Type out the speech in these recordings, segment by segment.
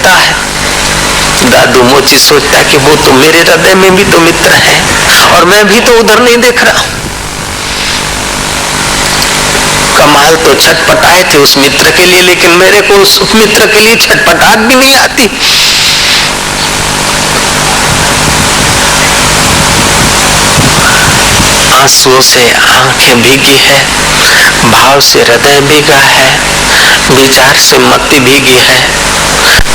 लगता है। दादू मोची सोचता कि वो तो मेरे हृदय में भी तो मित्र है और मैं भी तो उधर नहीं देख रहा। कमाल तो छटपटाए थे उस मित्र के लिए, लेकिन मेरे को उस मित्र के लिए छटपटाहट भी नहीं आती। आंसुओं से आंखें भीगी है, भाव से हृदय भीगा है, विचार से मति भीगी है,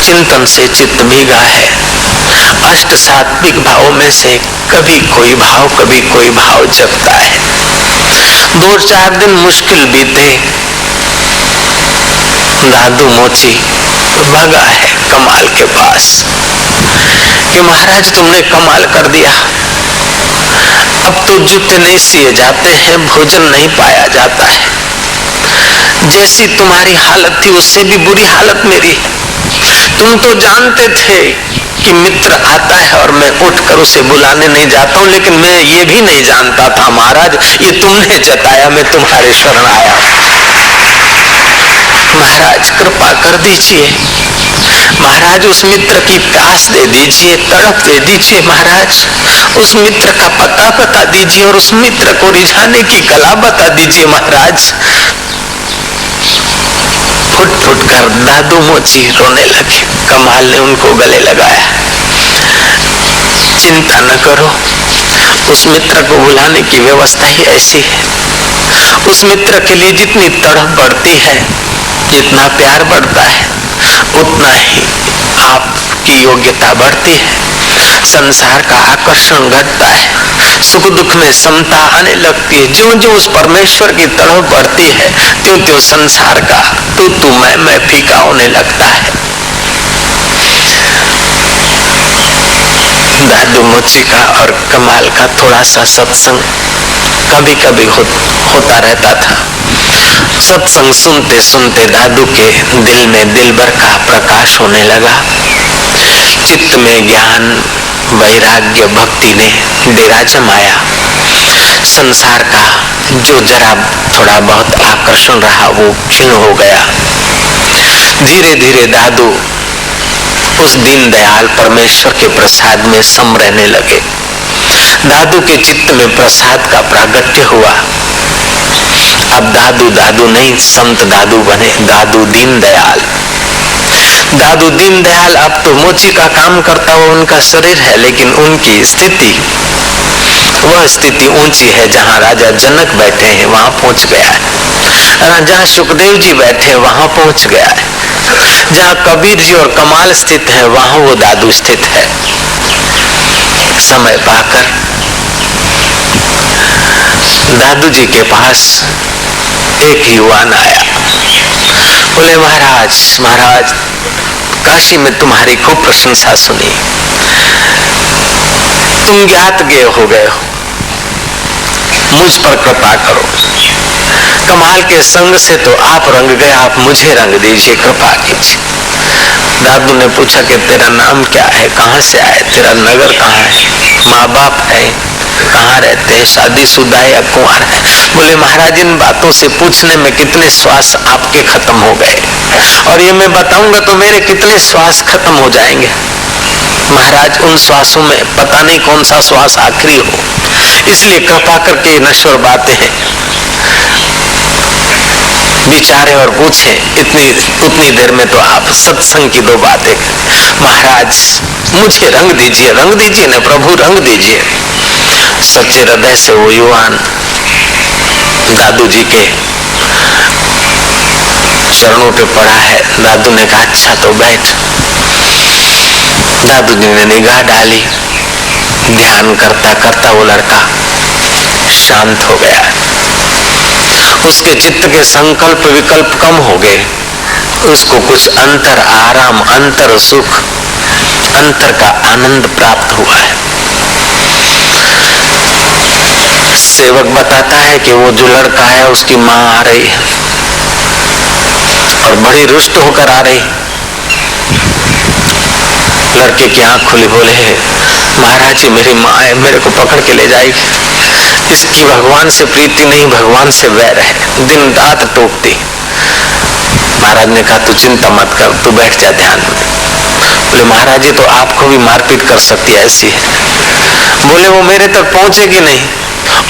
चिंतन से चित्त भीगा है। अष्ट सात्विक भावों में से कभी कोई भाव जगता है। 2-4 दिन मुश्किल बीते, दादू मोची भागा है कमाल के पास कि महाराज तुमने कमाल कर दिया, अब तो जूते नहीं सिए जाते हैं, भोजन नहीं पाया जाता है, जैसी तुम्हारी हालत थी उससे भी बुरी हालत मेरी। तुम तो जानते थे कि मित्र आता है और मैं उठकर उसे बुलाने नहीं जाता हूं, लेकिन मैं ये भी नहीं जानता था महाराज, ये तुमने जताया, मैं तुम्हारे शरण आया। महाराज कृपा कर दीजिए, महाराज उस मित्र की प्यास दे दीजिए, तड़प दे दीजिए, महाराज उस मित्र का पता बता दीजिए और उस मित्र को रिझाने की कला बता दीजिए महाराज। फुट फुट कर दादू मोची रोने लगे। कमाल ने उनको गले लगाया, चिंता न करो, उस मित्र को बुलाने की व्यवस्था ही ऐसी है। उस मित्र के लिए जितनी तड़प बढ़ती है, जितना प्यार बढ़ता है, उतना ही आपकी योग्यता बढ़ती है, संसार का आकर्षण घटता है, सुख दुख में समता आने लगती है। जो जो उस परमेश्वर की तड़प बढ़ती है, त्यों त्यों संसार का तू मैं फीका होने लगता है। दादू मोची का और कमाल का थोड़ा सा सत्संग कभी कभी होता रहता था। सत्संग सुनते सुनते दादू के दिल में दिलबर का प्रकाश होने लगा। चित्त में ज्ञान वैराग्य भक्ति ने डेरा जमाया। संसार का जो जरा थोड़ा बहुत आकर्षण रहा वो क्षीण हो गया। धीरे धीरे दादू उस दीनदयाल परमेश्वर के प्रसाद में सम रहने लगे। दादू के चित्त में प्रसाद का प्रागट्य हुआ। अब दादू दादू नहीं, संत दादू बने, दादू दीनदयाल। दादू दीनदयाल अब तो मोची का काम करता हुआ उनका शरीर है, लेकिन उनकी स्थिति, वह स्थिति ऊंची है जहाँ राजा जनक बैठे हैं वहां पहुंच गया है, जहाँ सुखदेव जी बैठे वहां पहुंच गया है, जहाँ कबीर जी और कमाल स्थित है वहां वो दादू स्थित है। समय पाकर दादू जी के पास एक युवान आया। बोले महाराज काशी में तुम्हारी खूब प्रशंसा सुनी, तुम ज्ञात ज्ञेय हो गए हो, मुझ पर कृपा करो। कमाल के संग से तो आप रंग गए, आप मुझे रंग दीजिए, कृपा कीजिए। दादू ने पूछा कि तेरा नाम क्या है, कहाँ से आए, तेरा नगर कहाँ है, माँ बाप है, कहाँ रहते हैं, शादीशुदा है या कुंवार है। बोले महाराज इन बातों से पूछने में कितने श्वास आपके खत्म हो गए, और ये मैं बताऊंगा तो मेरे कितने श्वास खत्म हो जाएंगे। महाराज उन श्वासों में पता नहीं कौन सा श्वास आखिरी हो, इसलिए कृपा करके नश्वर बातें विचारे और पूछे। उतनी देर में तो आप सत्संग की 2 बातें। महाराज मुझे रंग दीजिए न प्रभु, रंग दीजिए। सच्चे हृदय से वो युवान दादू जी के चरणों पे पड़ा है। दादू ने कहा अच्छा तो बैठ। दादू जी ने निगाह डाली, ध्यान करता करता वो लड़का शांत हो गया। उसके चित्त के संकल्प विकल्प कम हो गए। उसको कुछ अंतर आराम, अंतर सुख, अंतर का आनंद प्राप्त हुआ है। सेवक बताता है कि वो जो लड़का है उसकी माँ आ रही है और बड़ी रुष्ट होकर आ रही। लड़के की आंख खुली, बोले महाराज जी मेरी माँ है, मेरे को पकड़ के ले जाएगी। इसकी भगवान से प्रीति नहीं, भगवान से वैर है, दिन रात टोकती। महाराज ने कहा तू चिंता मत कर, तू बैठ जा ध्यान में। बोले महाराज जी तो आपको भी मारपीट कर सकती है ऐसी है। बोले वो मेरे तक पहुंचेगी नहीं,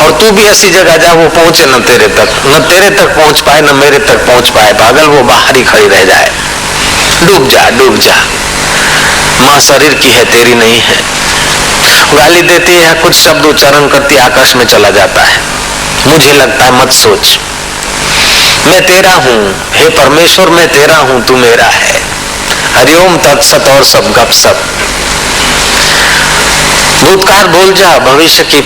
और तू भी ऐसी जगह जा वो पहुंचे न तेरे तक पहुंच पाए न मेरे तक पहुंच पाए, पागल वो बाहर ही खड़ी रह जाए। डूब जा डूब जा, माँ शरीर की है तेरी नहीं है। गाली देती है, कुछ शब्द उच्चारण करती आकाश में चला जाता है। मुझे लगता है मत सोच, मैं तेरा हूं, हे परमेश्वर मैं तेरा हूं, तू मेरा है। हरिओम तत्सत और सब गपसप। भूतकाल भूल जा, भविष्य की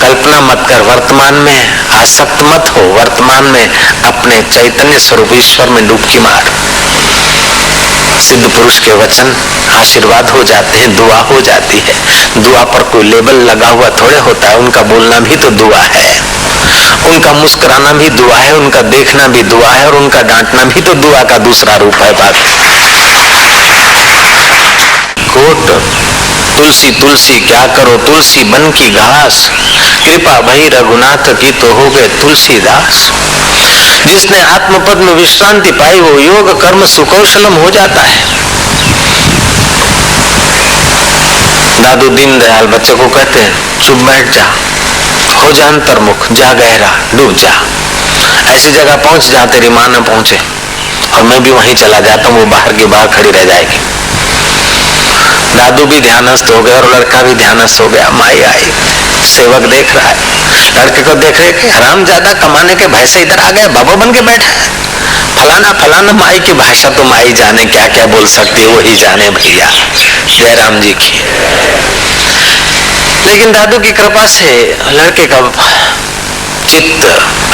कल्पना मत कर, वर्तमान में आसक्त मत हो, वर्तमान में अपने चैतन्य स्वरूप ईश्वर में डुबकी मार। सिद्ध पुरुष के वचन आशीर्वाद हो जाते हैं, दुआ हो जाती है। दुआ पर कोई लेबल लगा हुआ थोड़े होता है, उनका बोलना भी तो दुआ है, उनका मुस्कुराना भी दुआ है, उनका देखना भी दुआ है, और उनका डांटना भी तो दुआ का दूसरा रूप है। बात कोट तुलसी तुलसी क्या करो तुलसी बन की घास, कृपा भई रघुनाथ की तो हो गए तुलसीदास। जिसने आत्मपद में विश्रांति पाई वो योग कर्म सुकौशलम हो जाता है। दादू दीनदयाल बच्चे को कहते हैं चुप बैठ जा, हो जा अंतर्मुख, जा गहरा, डूब जा, ऐसी जगह पहुंच जहां तेरी मां न पहुंचे, और मैं भी वहीं चला जाता हूं, वो बाहर की बाहर खड़ी रह जाएगी। दादू भी ध्यानस्थ हो गए और लड़का भी ध्यानस्थ हो गया। माई आई, सेवक देख रहा है, लड़के को देख रहे कि हराम ज्यादा कमाने के भय से इधर आ गया, बाबा बन के बैठा है, फलाना फलाना। माई की भाषा तो माई जाने क्या क्या बोल सकती है, वही जाने भैया, जय राम जी की। लेकिन दादू की कृपा से लड़के का चित्त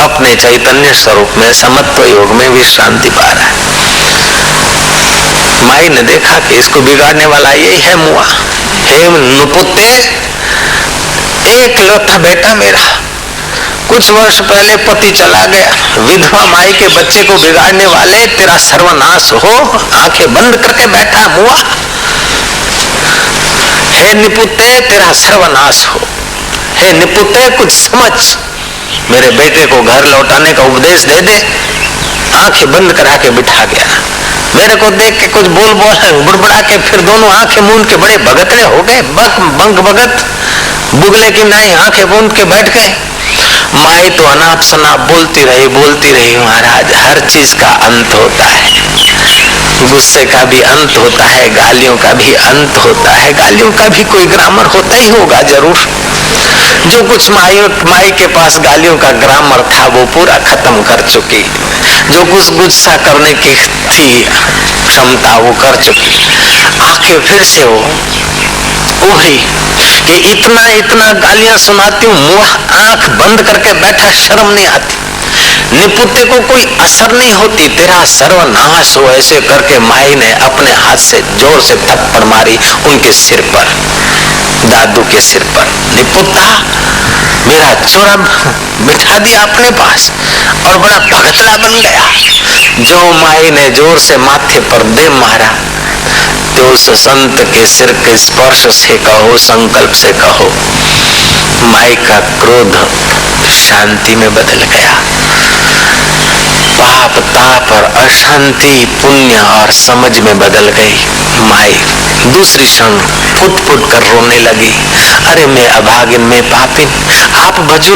अपने चैतन्य स्वरूप में समत्व योग में विश्रांति पा रहा है। माई ने देखा कि इसको बिगाड़ने वाला यही है मुआ। हे नुपुत्ते, एक लौता बेटा मेरा, कुछ वर्ष पहले पति चला गया, विधवा माई के बच्चे को बिगाड़ने वाले, तेरा सर्वनाश हो। आंखें बंद करके बैठा मुआ। हे निपुत्ते तेरा सर्वनाश हो। हे निपुत्ते कुछ समझ, मेरे बेटे को घर लौटाने का उपदेश दे दे। आंखें बंद करा के बिठा गया। मेरे को देख के कुछ बोल बुड़बुड़ा के फिर दोनों आंखें मूंद के बड़े भगतड़े हो गए, बंग भगत बुगले की नाई आंखें मूंद के बैठ गए। माई तो अनाप शनाप बोलती रही महाराज, हर चीज का अंत होता है, गुस्से का भी अंत होता है, गालियों का भी अंत होता है, गालियों का भी कोई ग्रामर होता ही होगा जरूर। जो कुछ माई के पास गालियों का ग्रामर था वो पूरा खत्म कर चुकी, जो कुछ गुस्सा करने की थी क्षमता वो कर चुकी। आंखें फिर से वो वही कि इतना गालियां सुनाती हूँ, मुंह आंख बंद करके बैठा, शर्म नहीं आती। निपुत्ते को कोई असर नहीं होती, तेरा सर्वनाश हो। ऐसे करके माई ने अपने हाथ से जोर से थप्पड़ मारी उनके सिर पर, दादू के सिर पर। निपुत्ता, मेरा चोरा बिठा दिया अपने पास और बड़ा भगतड़ा बन गया। जो माई ने जोर से माथे पर दे मारा, तो उस संत के सिर के स्पर्श से कहो, संकल्प से कहो, माई का क्रोध शांति में बदल गया। पाप ताप और अशांति पुण्य और समझ में बदल गई। माई दूसरी क्षण फुट फुट कर रोने लगी, अरे मैं अभागिन, मैं पापिन, आप भजू